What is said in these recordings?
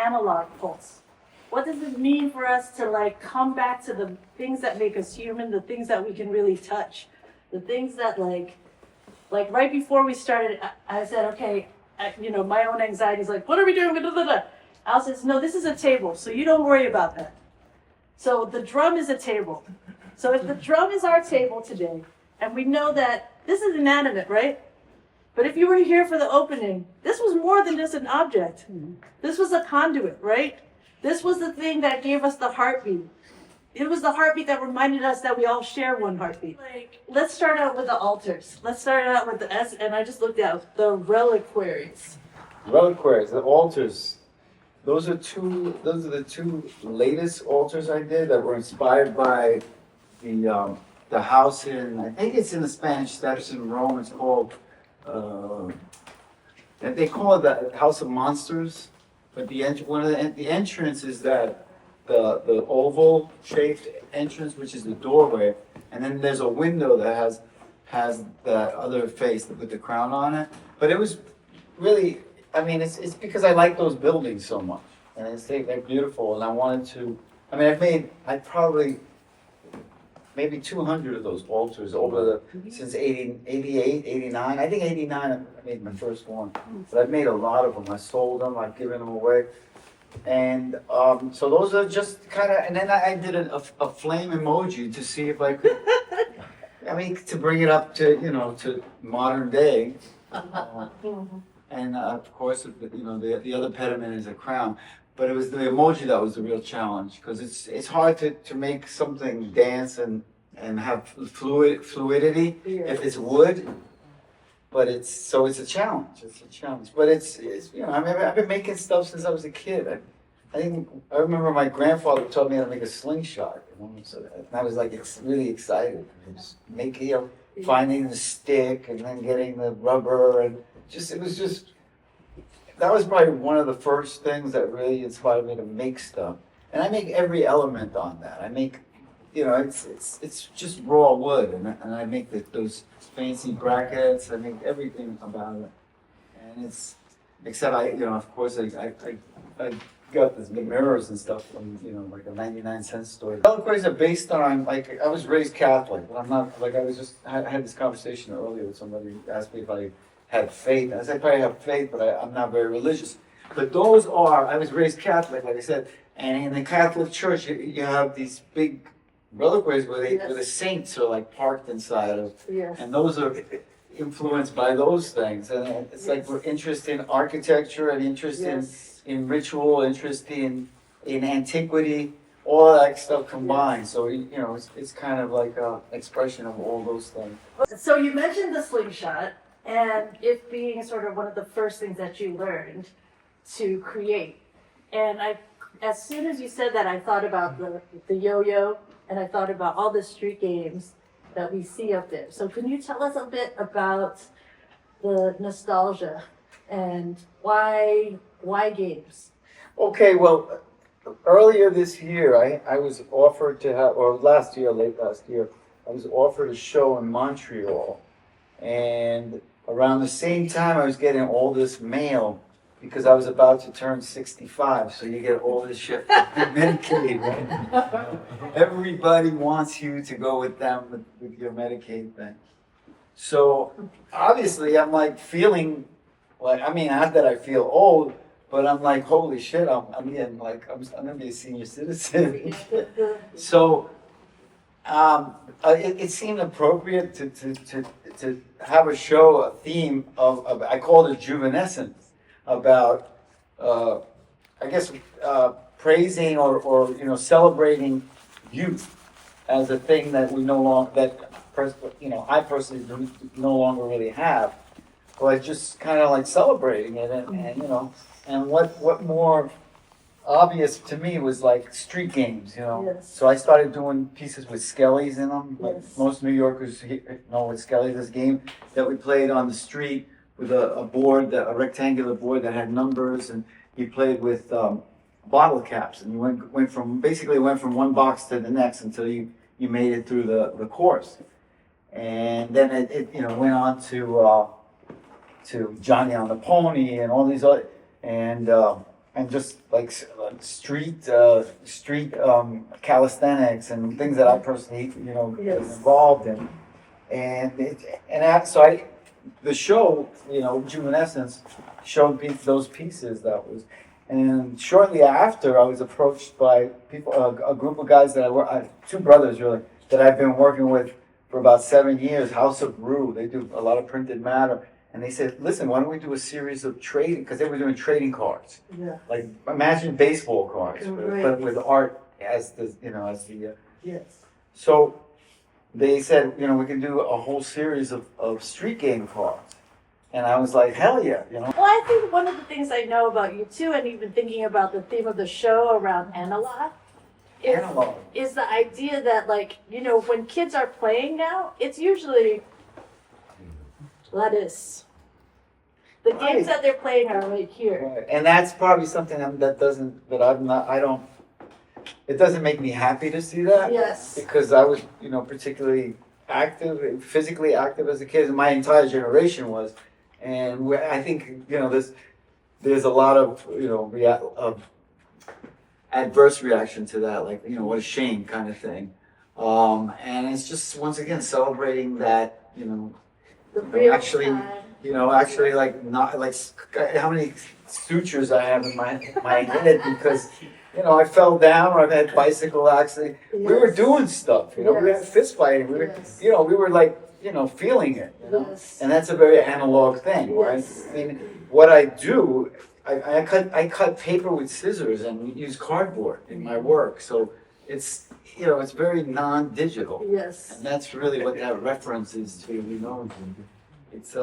analog pulse? What does it mean for us to like come back to the things that make us human, the things that we can really touch, the things that like right before we started, I said, okay, my own anxiety is like, what are we doing? Al says, no, this is a table, so you don't worry about that. So the drum is a table. So if the drum is our table today, and we know that this is inanimate, right? But if you were here for the opening, this was more than just an object. This was a conduit, right? This was the thing that gave us the heartbeat. It was the heartbeat that reminded us that we all share one heartbeat. Like, let's start out with the altars. Let's start out with the S, and I just looked at the reliquaries. Reliquaries, the altars. Those are the two latest altars I did that were inspired by the house in, I think it's in the Spanish Steps in Rome. It's called, they call it the House of Monsters. But the entrance is that the oval shaped entrance, which is the doorway, and then there's a window that has that other face with the crown on it. But it was really, I mean, it's because I like those buildings so much, and they're beautiful, and I wanted to. I mean, I probably maybe 200 of those altars since 88, 89. I think 89 I made my first one. But I've made a lot of them. I sold them, I've given them away. And so those are just kind of, and then I did a flame emoji to see if I could, to bring it up to, to modern day. And of course, the other pediment is a crown. But it was the emoji that was the real challenge, because it's hard to make something dance and have fluidity if it's wood. But it's a challenge. It's a challenge. But it's I've been making stuff since I was a kid. I remember my grandfather taught me how to make a slingshot. So I was like really excited. Just making, finding the stick and then getting the rubber and that was probably one of the first things that really inspired me to make stuff. And I make every element on that. I make, it's just raw wood, and I make those fancy brackets. I make everything about it. And except of course, I got these mirrors and stuff from, like a 99-cent store. Reliquaries are based on, I was raised Catholic, but I'm not, I had this conversation earlier with somebody who asked me if I had faith. I said, I probably have faith, but I'm not very religious. But I was raised Catholic, like I said, and in the Catholic Church, you have these big reliquaries where the saints are parked inside of, and those are influenced by those things. And it's like we're interested in architecture and interest in ritual, interest in antiquity, all that stuff combined. So, it's kind of like an expression of all those things. So you mentioned the slingshot, and it being sort of one of the first things that you learned to create. And as soon as you said that, I thought about the yo-yo, and I thought about all the street games that we see up there. So can you tell us a bit about the nostalgia and why games? Okay, well, earlier this year, I was offered to have, or late last year, I was offered a show in Montreal. And around the same time, I was getting all this mail because I was about to turn 65. So you get all this shit from Medicaid, right? Everybody wants you to go with them with your Medicaid thing. So obviously, I'm feeling not that I feel old, but I'm like, holy shit, I'm getting I'm gonna be a senior citizen. So it seemed appropriate to have a show, a theme of I called it Juvenescence, about praising or celebrating youth as a thing that we no longer I personally no longer really have, but just kind of celebrating it and what more obvious to me was street games, Yes. So I started doing pieces with skellies in them. Yes. Most New Yorkers know what skellies is, a game that we played on the street with a board, a rectangular board that had numbers, and you played with bottle caps, and you went from one box to the next until you made it through the course. And then it went on to Johnny on the Pony and all these other, and and just like street calisthenics and things that I personally, was Yes. involved in. So the show, Juvenescence, showed me those pieces and shortly after I was approached by people, a group of guys two brothers really, that I've been working with for about 7 years, House of Brew. They do a lot of printed matter. And they said, listen, why don't we do a series of trading, because they were doing trading cards. Yeah. Like, imagine baseball cards, Right. but with art as the. Yes. So they said, we can do a whole series of street game cards. And I was like, hell yeah, Well, I think one of the things I know about you too, and even thinking about the theme of the show around analog, Analog. is the idea that, like, when kids are playing now, it's usually lettuce. The games Right. that they're playing are right here. Right. And that's probably something it doesn't make me happy to see that. Yes. Because I was, particularly active, physically active as a kid, and my entire generation was. And I think, there's a lot of, of adverse reaction to that, like, what a shame kind of thing. And it's just, once again, celebrating that, The real actually, time. actually, like, not, like, how many sutures I have in my head because, I fell down or I've had bicycle accident. We were Yes. doing stuff, we had Yes. fist fighting. We were, Yes. we were like, feeling it, Yes. And that's a very analog thing, right? Yes. I mean, what I do, I cut paper with scissors and use cardboard in my work. So it's, it's very non-digital. Yes. And that's really what that reference is to, It's,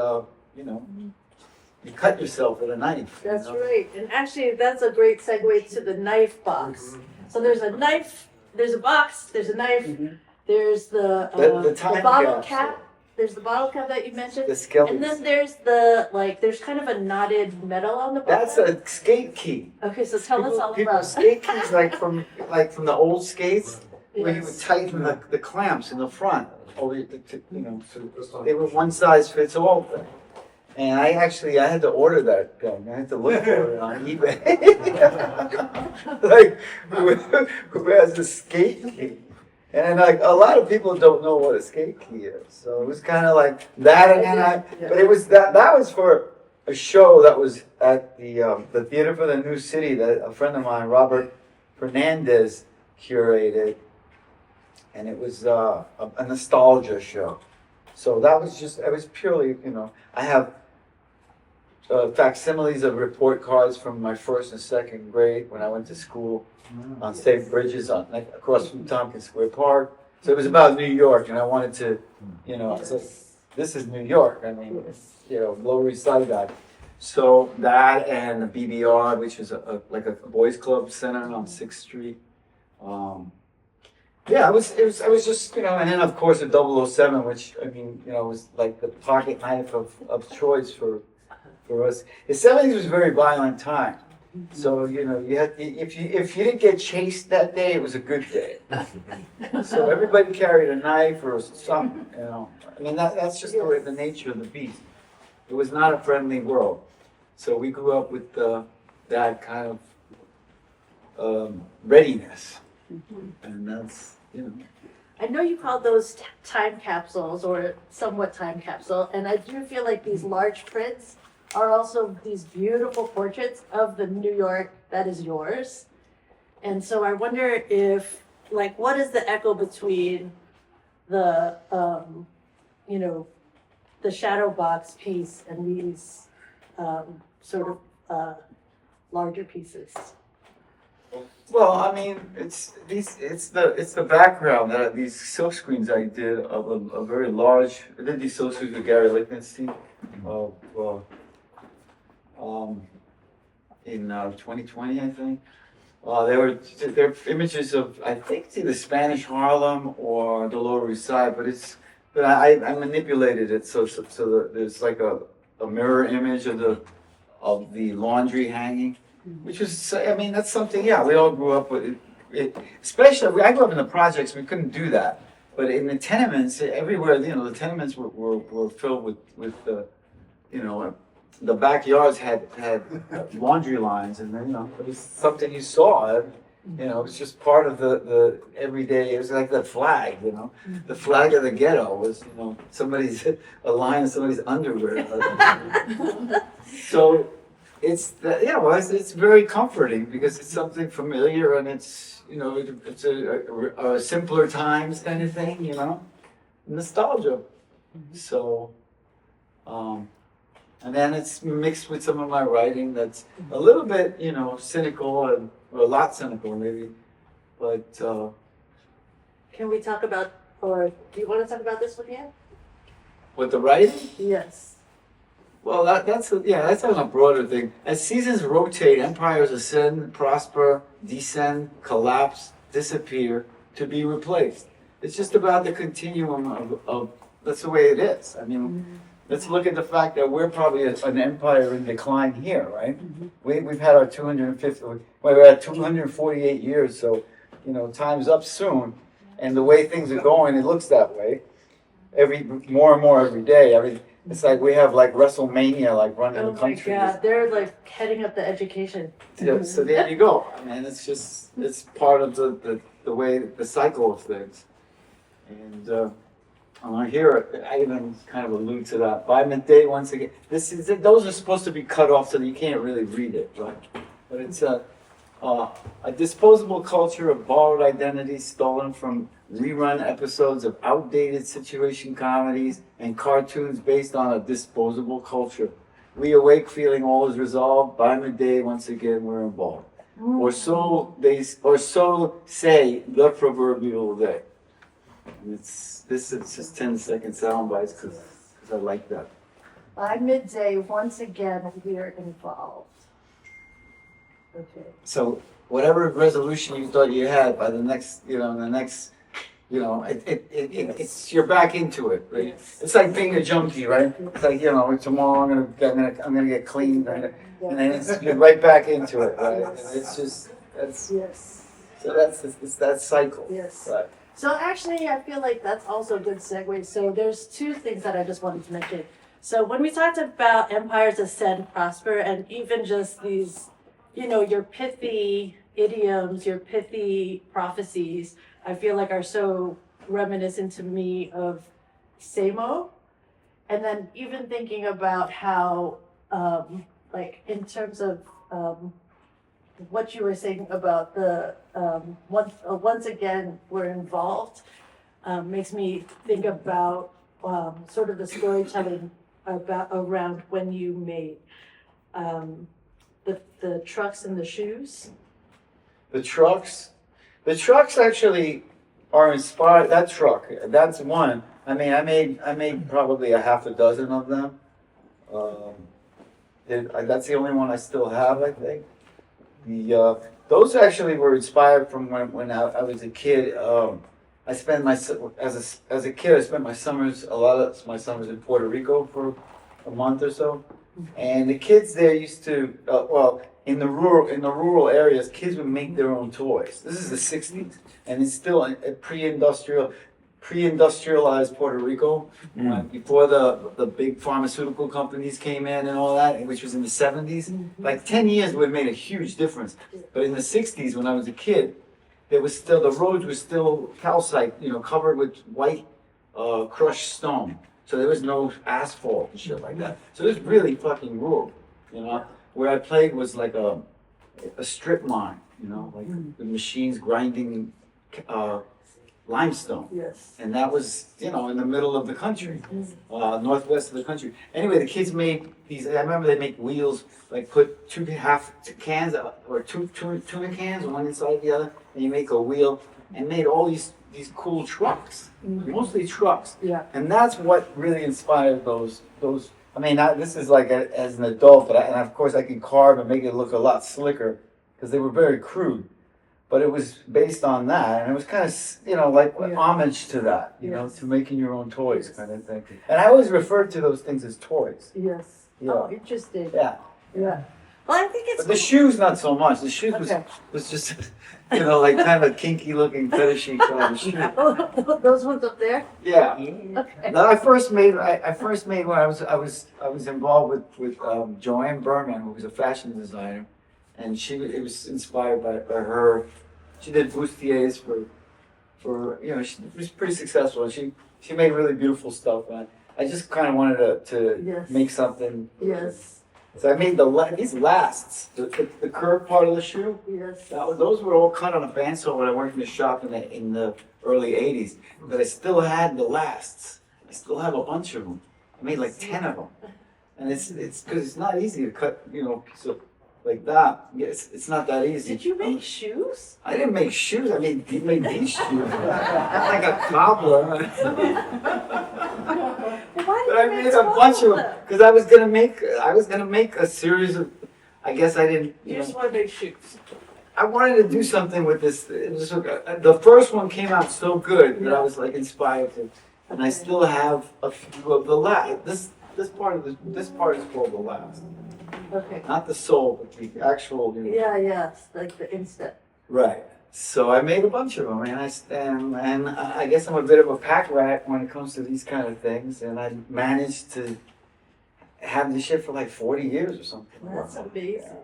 you cut yourself with a knife. That's right. And actually, that's a great segue to the knife box. So there's a knife, there's a box, there's a knife, there's the time bottle capsule. cap. There's the bottle cap that you mentioned. The skellies. And then there's there's kind of a knotted metal on the bottom. That's a skate key. Okay, so tell us all People about skate keys from the old skates where you would Yes. tighten the clamps in the front. So they were one size fits all thing. And I had to order that gun. I had to look for it on eBay. Like, who has a skate key? And like a lot of people don't know what a skate key is. So it was kind of like that, but it was that was for a show that was at the Theater for the New City that a friend of mine, Robert Fernandez, curated, and it was a nostalgia show. So that was it was purely, I have facsimiles of report cards from my first and second grade when I went to school on State Bridges across from Tompkins Square Park. So it was about New York, and I wanted to, so this is New York. I mean, Lower East Side guy. So that and the BBR, which is like a boys club center on 6th Street. I was just, and then of course the 007, which was like the pocket knife of choice for us. The 70s was a very violent time. So, you had, if you didn't get chased that day, it was a good day. So everybody carried a knife or something, I mean, that's just the nature of the beast. It was not a friendly world. So we grew up with that kind of readiness. And that's, I know you call those time capsules or somewhat time capsule, and I do feel like these large prints are also these beautiful portraits of the New York that is yours. And so I wonder if, what is the echo between the, the shadow box piece and these sort of larger pieces? Well, I mean, it's the background that these silk screens I did of a very large. I did these silk screens with Gary Lichtenstein in 2020, I think. They're images of, I think it's either Spanish Harlem or the Lower East Side, but I manipulated it so there's like a mirror image of the laundry hanging. Which is, I mean, that's something, we all grew up with it. Especially, I grew up in the projects, we couldn't do that. But in the tenements, everywhere, the tenements were filled with the backyards had laundry lines, and then it was something you saw. It was just part of the everyday. It was like the flag, the flag of the ghetto was somebody's a line of somebody's underwear. So it's very comforting because it's something familiar and it's it's a simpler times kind of thing, nostalgia. So, and then it's mixed with some of my writing that's a little bit, cynical or a lot cynical maybe, but. Can we talk about, or do you want to talk about this one yet? With the writing? Yes. Well, that's on a broader thing. As seasons rotate, empires ascend, prosper, descend, collapse, disappear, to be replaced. It's just about the continuum of that's the way it is. I mean, let's look at the fact that we're probably an empire in decline here, right? We've had our 250, we're at 248 years, so, time's up soon. And the way things are going, it looks that way. More and more every day. It's like we have like WrestleMania running the country. Oh my God, they're like heading up the education. Yeah, so there you go. I mean, it's part of the way, the cycle of things. And here, I even kind of allude to that. By midday, once again, those are supposed to be cut off so that you can't really read it, right? But it's a disposable culture of borrowed identities stolen from rerun episodes of outdated situation comedies and cartoons based on a disposable culture. We awake feeling all is resolved. By midday, once again, we're involved. Or so say the proverbial day. And it's just 10-second sound bites because I like that. By midday, once again, we're involved. Okay. So whatever resolution you thought you had by the next, it's you're back into it, right? Yes. It's like being a junkie, right? It's like tomorrow I'm gonna get clean, right? And then you're right back into it, right? And it's just it's that cycle. Yes. Right. So actually, I feel like that's also a good segue. So there's two things that I just wanted to mention. So when we talked about empires ascend, prosper, and even just these, your pithy idioms, your pithy prophecies, I feel like are so reminiscent to me of Samo. And then even thinking about how, in terms of what you were saying about the once again we're involved, makes me think about sort of the storytelling around when you made the trucks and the shoes. The trucks actually are inspired. That truck, that's one. I mean, I made probably a half a dozen of them. That's the only one I still have, I think. Those actually were inspired from when I was a kid. I spent as a kid I spent a lot of my summers in Puerto Rico for a month or so, and the kids there used to in the rural areas, kids would make their own toys. This is the '60s, and it's still a pre-industrialized Puerto Rico, before the big pharmaceutical companies came in and all that, which was in the '70s. Like 10 years would have made a huge difference. But in the '60s, when I was a kid, the roads were still calcite, covered with white crushed stone. So there was no asphalt and shit like that. So it was really fucking rural, Where I played was like a strip mine, like the machines grinding limestone. Yes. And that was, in the middle of the country, northwest of the country. Anyway, the kids made these, I remember they make wheels, like put two cans, or two tuna cans, one inside the other, and you make a wheel, and made all these cool trucks, mostly trucks. Yeah. And that's what really inspired those. I mean, this is like as an adult, and of course I can carve and make it look a lot slicker, because they were very crude. But it was based on that, and it was kind of, homage to that, to making your own toys kind of thing. And I always referred to those things as toys. Yes. Yeah. Oh, interesting. Yeah. Yeah. Well, I think it's But the shoes, not so much. The shoes Okay. was just, like kind of a kinky looking fetishy kind of shoe. Oh, those ones up there? Yeah. Okay. No, I first made when I was involved with Joanne Berman, who was a fashion designer, and it was inspired by her. She did bustiers for she was pretty successful, and she made really beautiful stuff. And I just kind of wanted to Yes. make something. Yes. So I made these lasts, the curved part of the shoe. Yes. Those were all cut on a bandsaw when I worked in the shop in the early '80s. But I still had the lasts. I still have a bunch of them. I made like 10 of them, and it's because it's not easy to cut a piece of like that. It's not that easy. Did you make shoes? I didn't make shoes. I made these shoes. I'm like a cobbler. Why did But I you made make a bunch of 12 them because I was gonna make a series of. I guess I didn't. You just want to make shoes. I wanted to do something with this. The first one came out so good that I was like inspired to, and I still have a few of the last. This part is called the last, Okay. not the soul, but the actual. Yeah, yeah, it's like the instant. Right. So I made a bunch of them, and I guess I'm a bit of a pack rat when it comes to these kind of things, and I managed to have this shit for like 40 years or something. That's amazing.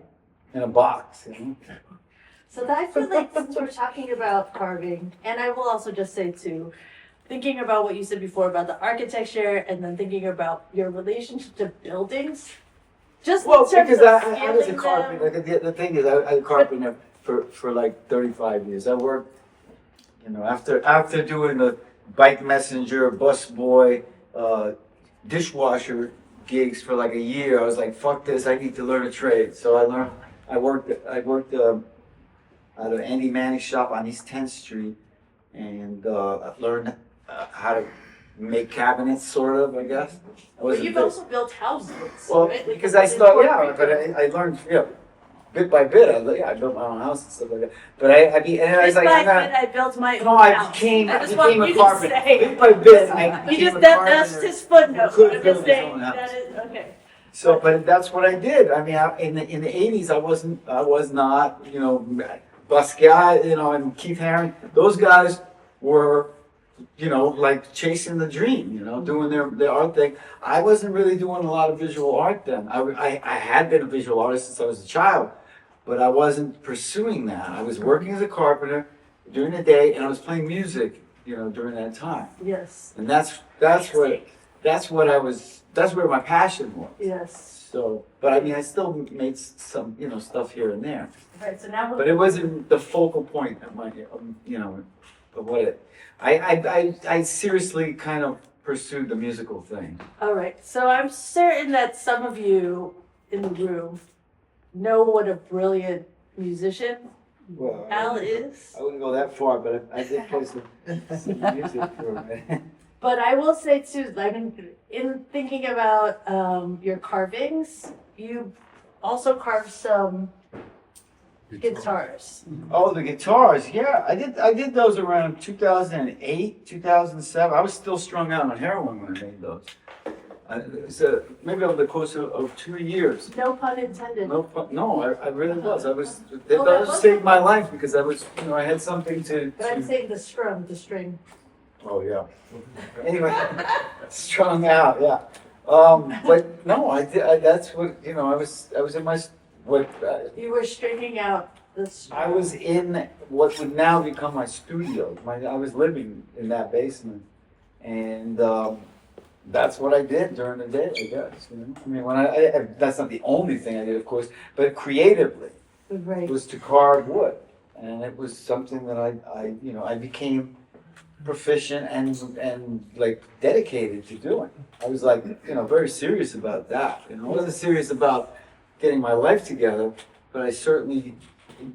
In a box, So I feel like since we're talking about carving, and I will also just say too, thinking about what you said before about the architecture, and then thinking about your relationship to buildings, just Well, in terms because of I was a scaling carpenter. them. Like, the thing is, I was a carpenter for like 35 years. I worked, after doing the bike messenger, bus boy, dishwasher gigs for like a year. I was like, fuck this, I need to learn a trade. So I worked at an Andy Manning's shop on East 10th Street, and I learned how to make cabinets, sort of, I guess. But you've also built houses, Well, right? Like because the I one in started, Puerto but Rico. I learned, bit by bit. I built my own house and stuff like that. But I was Bit like, by I'm not. bit, I built my own No, I house. became I just want a you to carpenter. say. Bit by bit, I You became just a that's carpenter. his footnote. Could I'm build just his saying own house. that is okay. So, but that's what I did. I mean, in the '80s, I was not, Basquiat, and Keith Haring. Those guys were, like chasing the dream, doing their art thing. I wasn't really doing a lot of visual art then. I had been a visual artist since I was a child, but I wasn't pursuing that. I was working as a carpenter during the day, and I was playing music, during that time. Yes. And that's where my passion was. Yes. So, but I mean, I still made some, stuff here and there. Right. So now But it wasn't the focal point of my, of what it. I seriously kind of pursued the musical thing. All right. So I'm certain that some of you in the room know what a brilliant musician Well, Al is. I wouldn't go that far, but I did play some music for a minute. But I will say too, I mean, in thinking about your carvings, you also carved some guitars. Oh, the guitars, yeah, I did those around 2008, 2007. I was still strung out on heroin when I made those. So maybe over the course of 2 years. No pun intended. No, I really was. Well, Those that saved my life because I had something to. But I'm saying the string. Oh yeah. Anyway, strung out, yeah. But no, I did. That's what I was in my You were stringing out the string. I was in what would now become my studio. I was living in that basement, and that's what I did during the day, I guess. I mean, that's not the only thing I did, of course, but creatively Right. was to carve wood, and it was something that I became proficient and like dedicated to doing. I was like very serious about that. I wasn't serious about getting my life together, but I certainly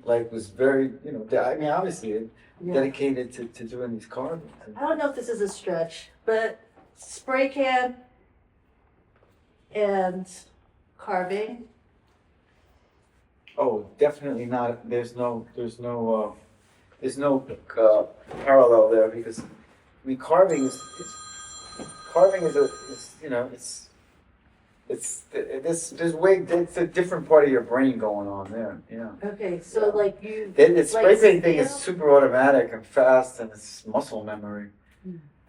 was very I mean obviously dedicated to doing these carvings. I don't know if this is a stretch, but spray can and carving. Oh, definitely not. There's no parallel there because carving is it's a different part of your brain going on there, yeah. Okay, so like you. The spray like paint thing is steel? super automatic and fast, and it's muscle memory.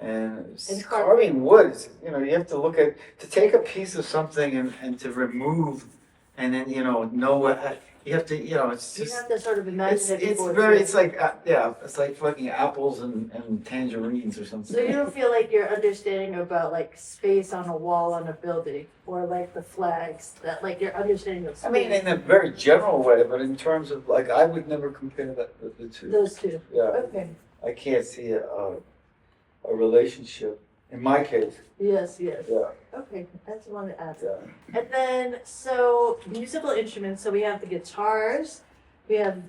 And And carving wood is, you have to to take a piece of something and to remove, and then, know what, you have to, it's You just, have to sort of imagine it it's before very, it's it's like, it's like fucking apples and tangerines or something. So you don't feel like you're understanding about like space on a wall on a building or like the flags that like you're understanding of space. I mean, in a very general way, but in terms of like, I would never compare the two. Those two. Yeah, Okay. I can't see a relationship in my case. Yes, yes. Yeah, Okay, that's the one to ask. yeah. And then, so musical instruments. So we have the guitars. We have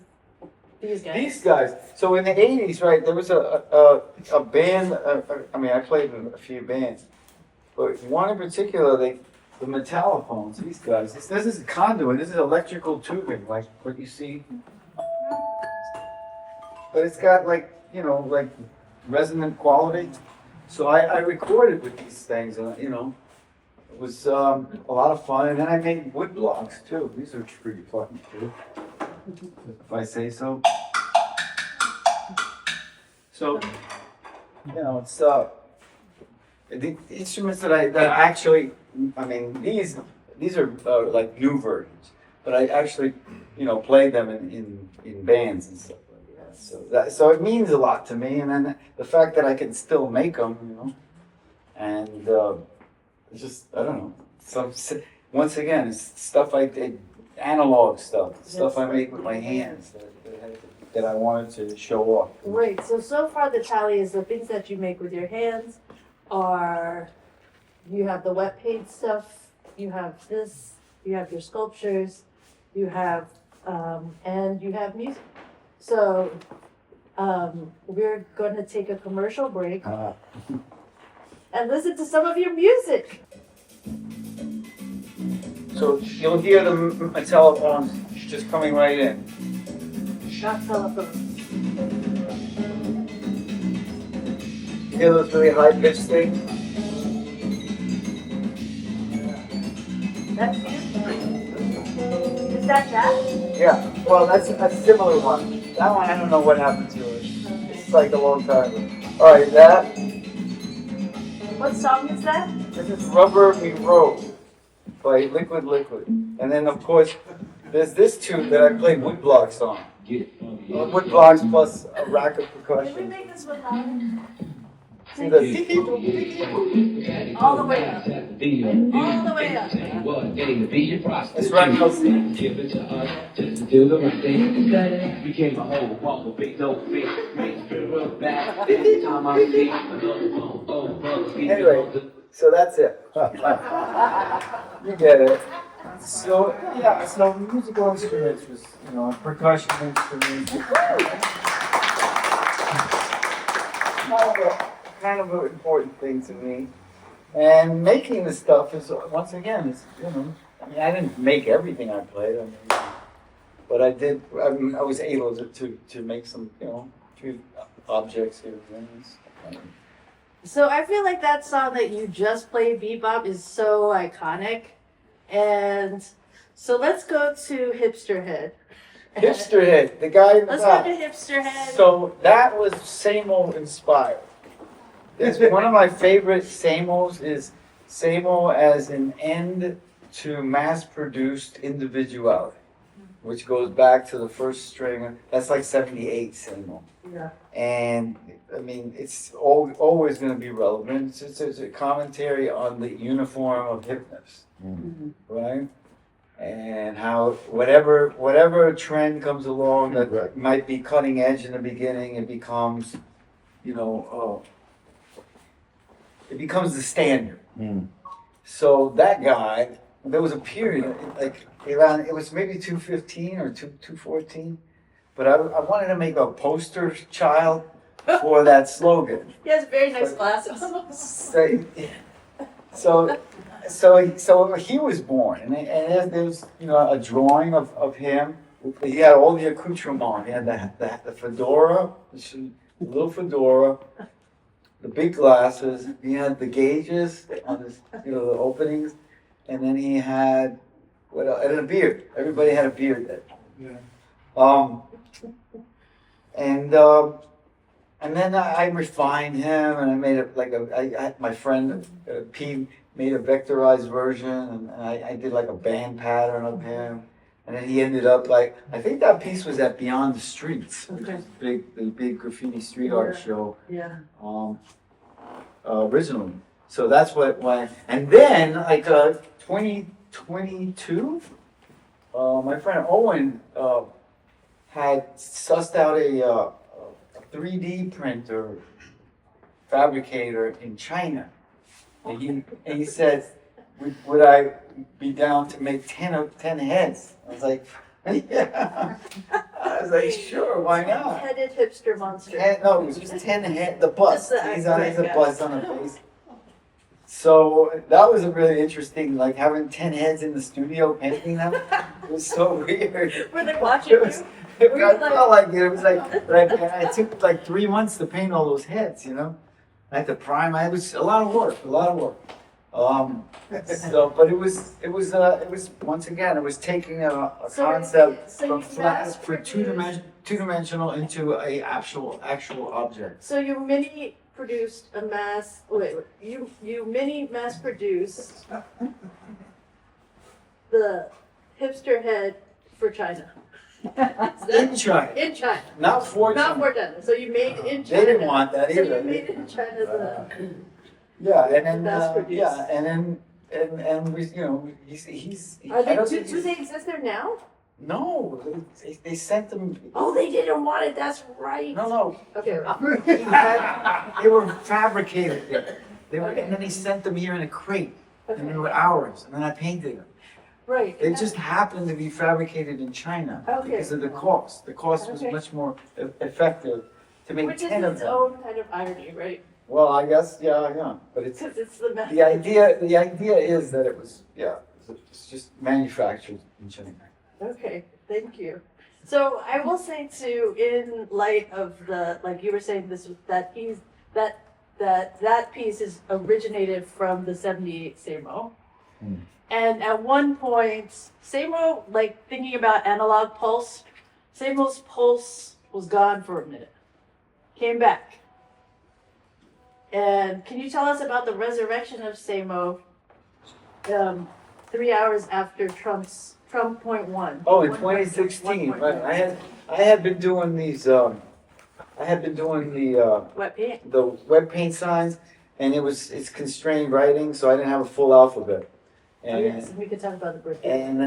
these guys. These guys. So in the '80s, right, there was a band. I mean, I played in a few bands, but one in particular, the Metallophones. These guys. This is a conduit. This is electrical tubing, like what you see. But it's got like resonant quality. So I recorded with these things, and it was a lot of fun. And then I made wood blocks too. These are pretty fucking cool, if I say so. So, it's the instruments that I actually, I mean, these are like new versions, but I actually, played them in bands and stuff like that. So it means a lot to me, and then the fact that I can still make them, and it's just, I don't know. Once again, it's stuff I did, analog stuff I make with my hands that I wanted to show off. Right. So far the tally is the things that you make with your hands are, you have the wet paint stuff, you have this, you have your sculptures, you have, and you have music. So, we're going to take a commercial break and listen to some of your music. So you'll hear the Metallophones just coming right in. Not telephone. Hear those really high pitched things? That's you? Is that? Yeah. Well, that's a similar one. That one, I don't know what happened to it. It's like a long time ago. All right, that. What song is that? This is Rubber Me Road by Liquid Liquid. And then, of course, there's this tune that I play wood blocks on. Wood blocks plus a rack of Can we percussion. make this one louder? See the All the way up. All the way up. It's Raimonto. Give it to us just to do the right thing. Became a whole walk with big no feet. Makes me feel real bad. Every time I see another phone, Anyway, so that's it. You get it. So yeah, so musical instruments was, percussion instruments. Kind of an important thing to me. And making the stuff is, once again, I mean, I didn't make everything I played, but I did. I was able to make some, few objects here and there. So I feel like that song that you just played, Bebop, is so iconic. And so let's go to Hipster Head. Hipster Head, the guy in the Let's back. go to Hipster Head. So that was Samo inspired. It's one of my favorite Samos is Samo as an end to mass-produced individuality, which goes back to the first string. That's like 78 Samo. Yeah. And I mean, it's always going to be relevant. It's a commentary on the uniform of hipness, right? And how whatever trend comes along that might be cutting edge in the beginning, it becomes, it becomes the standard. So that guy, there was a period, like around, it was maybe 215 or 214, but I wanted to make a poster child for that slogan. He has very nice glasses. So he was born, and there's a drawing of him. He had all the accoutrement. He had the fedora, the little fedora, the big glasses. He had the gauges on his, the openings, and then he had what else? And a beard. Everybody had a beard then. Yeah. And then I refined him, and I made it like my friend P made a vectorized version, and I did like a band pattern of him, and then he ended up like, I think that piece was at Beyond the Streets, which is the big graffiti street art show. Yeah. Originally. So that's why, and then like 2022, my friend Owen had sussed out a 3D printer fabricator in China, and he said, would I be down to make 10 heads? I was like, yeah. I was like, sure, why not? Headed hipster monster. No, it was just 10 head, the bust. That's the- He's a bust on the face. So that was a really interesting, like having 10 heads in the studio painting them. It was so weird. Were they watching It was, you? it Were you like- felt like it. It was like it took like 3 months to paint all those heads, you know? I had to prime. It was a lot of work. So, but it was once again, it was taking a So concept so from you flat mass for produced- two-dimensional into a actual object. So you mini produced a mass. Wait, you mini mass produced the hipster head for China. In China, In China, not for not China. for China. So you made it in China. They didn't want that So either. you made it in China. Yeah, and then Mass produced. and we, you know, he's. Are I they? don't Do think they exist there now? No, they sent them. Oh, they didn't want it. That's right. No. Okay. They were fabricated there. They were, Okay. and then he sent them here in a crate, and they Okay. were ours, and then I painted them. Right. They just happened to be fabricated in China Okay. because of the cost. The cost was Okay. much more effective to make Which is 10 of its them. own kind of irony, right? Well, I guess, yeah, but it's Because it's the mass. the idea is that it was, it's just manufactured in China. Okay, thank you. So I will say too, in light of the, like you were saying, that piece is originated from the 78 Samo. Hmm. And at one point, Samo, like thinking about analog pulse, Samo's pulse was gone for a minute, came back. And can you tell us about the resurrection of Samo 3 hours after Trump point one? Oh, in 2016, right? I had been doing these. I had been doing Wet paint. the web paint signs, and it's constrained writing, so I didn't have a full alphabet. Oh, yes, we could talk about the birthday. And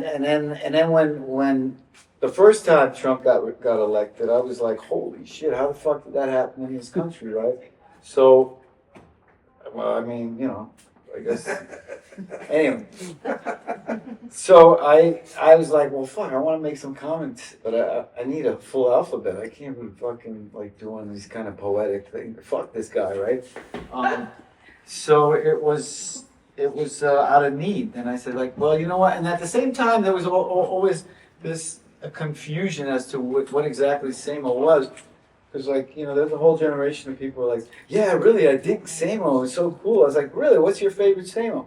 then when the first time Trump got elected, I was like, holy shit, how the fuck did that happen in this country, right? So, well, I mean, you know, I guess. Anyway, so I was like, well, fuck, I want to make some comments, but I need a full alphabet. I can't be fucking like doing these kind of poetic things. Fuck this guy, right? So it was out of need, and I said like, well, you know what? And at the same time, there was always this confusion as to what exactly Samo was. Because, like, you know, there's a whole generation of people like, yeah, really, I dig Samo. It's so cool. I was like, really, what's your favorite Samo?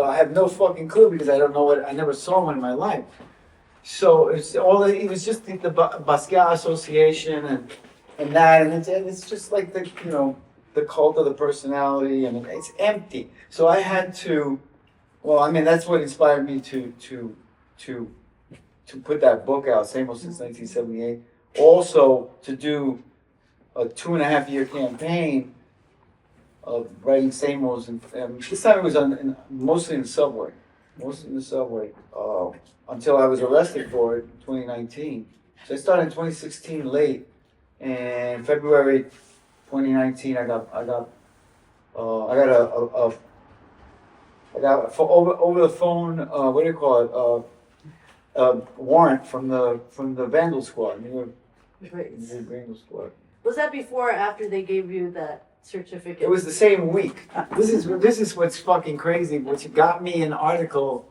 I have no fucking clue because I don't know I never saw one in my life. So it was just the Basquiat Association and that, and it's just like the cult of the personality, and it's empty. So I had to, well, I mean, that's what inspired me to put that book out, Samo since 1978. Also to do a 2.5-year campaign of writing Samos, and this time it was mostly in the subway, until I was arrested for it in 2019. So I started in 2016 late, and February 2019 I got over the phone, what do you call it, warrant from the Vandal Squad, New York Right. Vandal Squad. Was that before or after they gave you that certificate? It was the same week. This is what's fucking crazy, which got me an article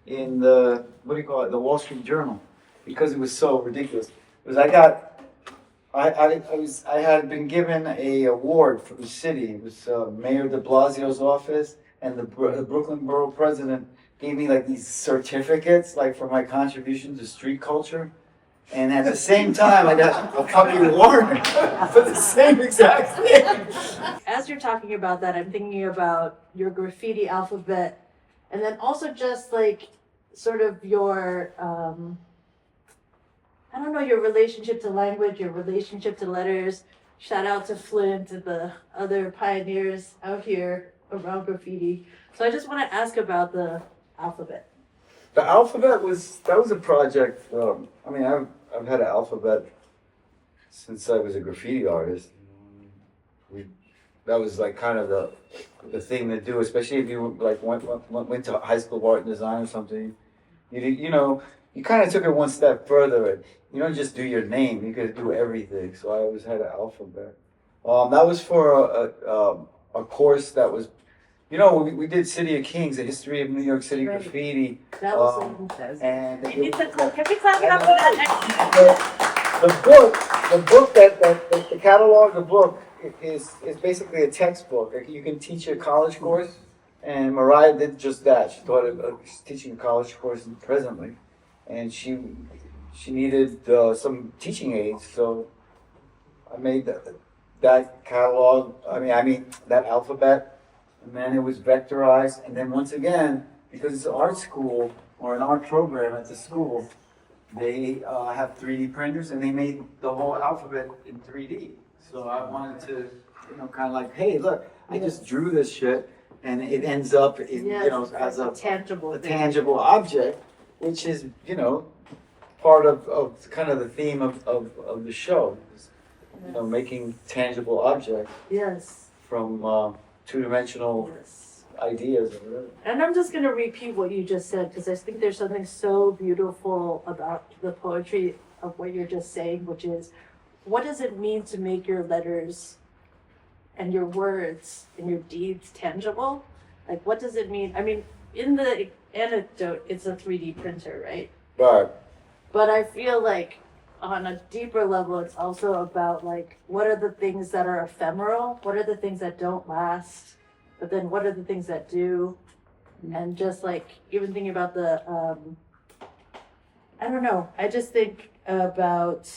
in the, what do you call it, the Wall Street Journal, because it was so ridiculous. Because I had been given a award from the city. It was Mayor de Blasio's office, and the Brooklyn Borough President gave me like these certificates, like for my contribution to street culture. And at the same time, I got a fucking warrant for the same exact thing. As you're talking about that, I'm thinking about your graffiti alphabet, and then also just like sort of your, I don't know, your relationship to language, your relationship to letters. Shout out to Flint and the other pioneers out here around graffiti. So I just want to ask about the alphabet. The alphabet was a project. I mean, I've had an alphabet since I was a graffiti artist. That was like kind of the thing to do, especially if you like went to high school of art and design or something. You kind of took it one step further, and you don't just do your name; you could do everything. So I always had an alphabet. That was for a course that was, we did City of Kings, the history of New York City Right. graffiti. That was And can we clap it up for that? the book that the catalog, the book is basically a textbook. You can teach a college course, and Mariah did just that. She taught she's teaching a college course presently, and she needed some teaching aids, so I made that catalog. I mean that alphabet, and then it was vectorized, and then once again, because it's an art school or an art program at the school, they have 3D printers, and they made the whole alphabet in 3D. So I wanted to, kind of like, hey, look, I just drew this shit, and it ends up in, as a tangible object, which is, part of kind of the theme of the show, is, making tangible objects Yes. from two-dimensional ideas or whatever. And I'm just going to repeat what you just said, because I think there's something so beautiful about the poetry of what you're just saying, which is, what does it mean to make your letters and your words and your deeds tangible? Like, what does it mean? I mean, in the anecdote, it's a 3D printer, right? Right. But I feel like on a deeper level, it's also about like, what are the things that are ephemeral? What are the things that don't last? But then what are the things that do? And just like, even thinking about the, I don't know, I just think about,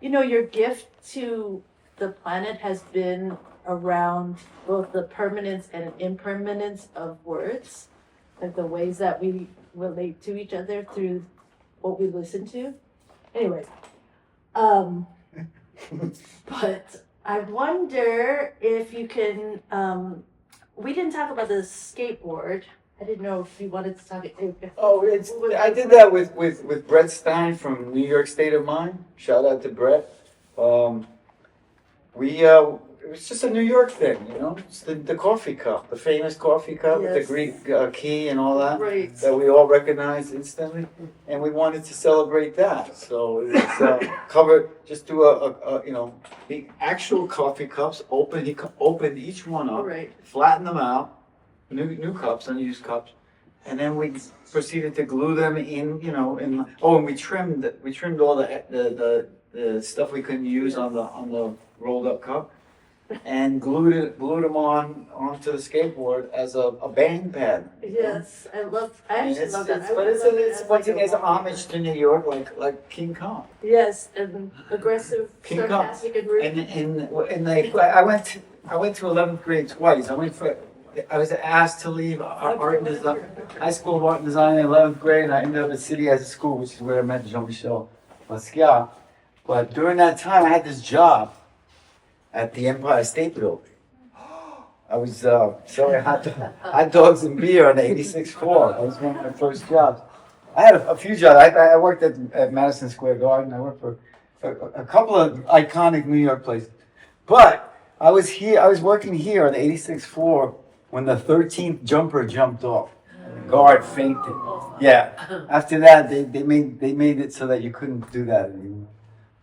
your gift to the planet has been around both the permanence and impermanence of words, like the ways that we relate to each other through what we listen to. Anyway, but I wonder if you can, we didn't talk about the skateboard. I didn't know if you wanted to talk. I did that with Brett Stein from New York State of Mind. Shout out to Brett. It was just a New York thing, It's the coffee cup, the famous coffee cup with the Greek key and all that, Right. that we all recognize instantly, and we wanted to celebrate that. So it's just do the actual coffee cups. He opened each one up, Right. flatten them out, new cups, unused cups, and then we proceeded to glue them in, and we trimmed all the stuff we couldn't use on the rolled up cup, and glued them onto the skateboard as a band pad. Yes, I actually love that. But it's once again, it's an homage to New York, like King Kong. Yes, and aggressive, King Kong. sarcastic, and rude. And like I went to 11th grade twice. I was asked to leave art and design, high school of art and design in 11th grade, and I ended up at City as a school, which is where I met Jean-Michel Basquiat. But during that time, I had this job at the Empire State Building. I was selling hot dogs and beer on the 86th floor. That was one of my first jobs. I had a few jobs. I worked at Madison Square Garden. I worked for a couple of iconic New York places. But I was working here on the 86th floor when the 13th jumper jumped off. The guard fainted. Yeah. After that, they made it so that you couldn't do that anymore.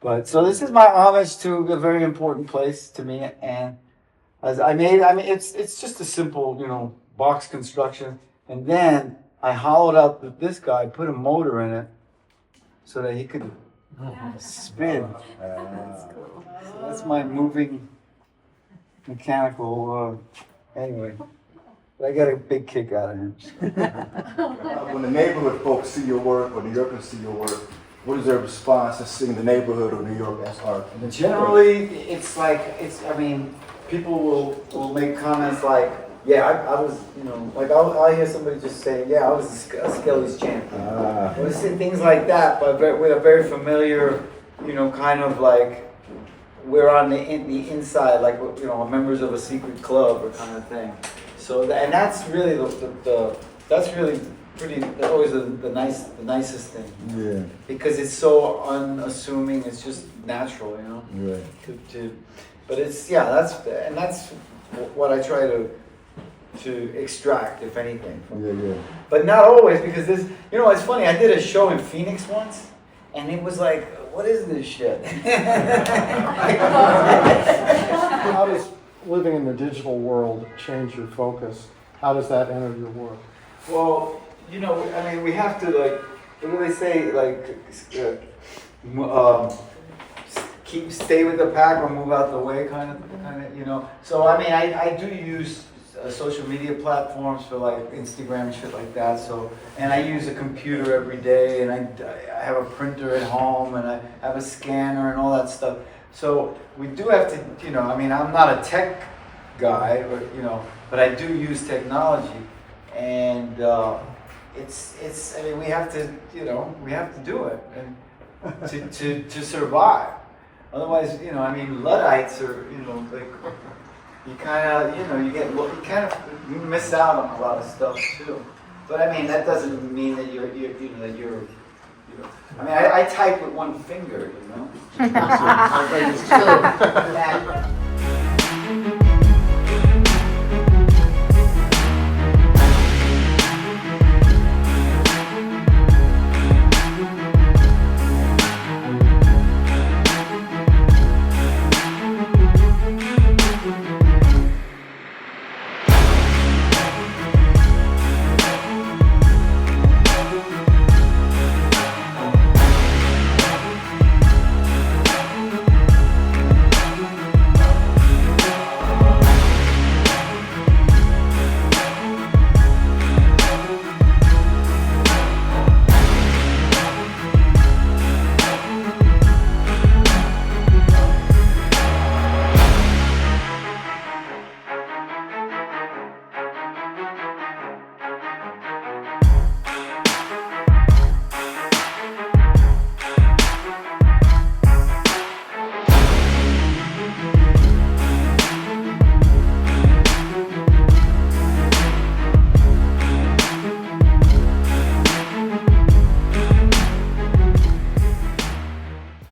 But so this is my homage to a very important place to me, and it's just a simple, box construction, and then I hollowed out this guy, put a motor in it, so that he could spin. So that's my moving mechanical. Anyway, But I got a big kick out of him. When the neighborhood folks see your work or New Yorkers see your work, what is their response to seeing the neighborhood or New York as art? Generally, it's like, I mean, people will make comments like, yeah, I was, you know, like I'll hear somebody just say, yeah, I was a Skelly's champion. Or things like that, but with a very familiar, you know, kind of like, we're on the inside, like, you know, members of a secret club or kind of thing. So, and that's really that's really pretty, always the nicest thing. Yeah. Because it's so unassuming, it's just natural, you know? Right. But it's, yeah, that's what I try to extract, if anything. Yeah. But not always, because this, you know, it's funny, I did a show in Phoenix once, and it was like, what is this shit? How does living in the digital world change your focus? How does that enter your work? Well, you know, I mean, we have to, like, what do they say, like, stay with the pack or move out the way, kind of, you know. So, I mean, I do use social media platforms for like Instagram and shit like that. So, and I use a computer every day, and I have a printer at home, and I have a scanner and all that stuff. So we do have to, you know, I mean, I'm not a tech guy, or, you know, but I do use technology, and it's. I mean, we have to, you know, we have to do it, and to survive. Otherwise, you know, I mean, Luddites are, you know, like, you kind of, you know, you kind of miss out on a lot of stuff too. But I mean, that doesn't mean that you're you know. I mean, I type with one finger, you know. It's true.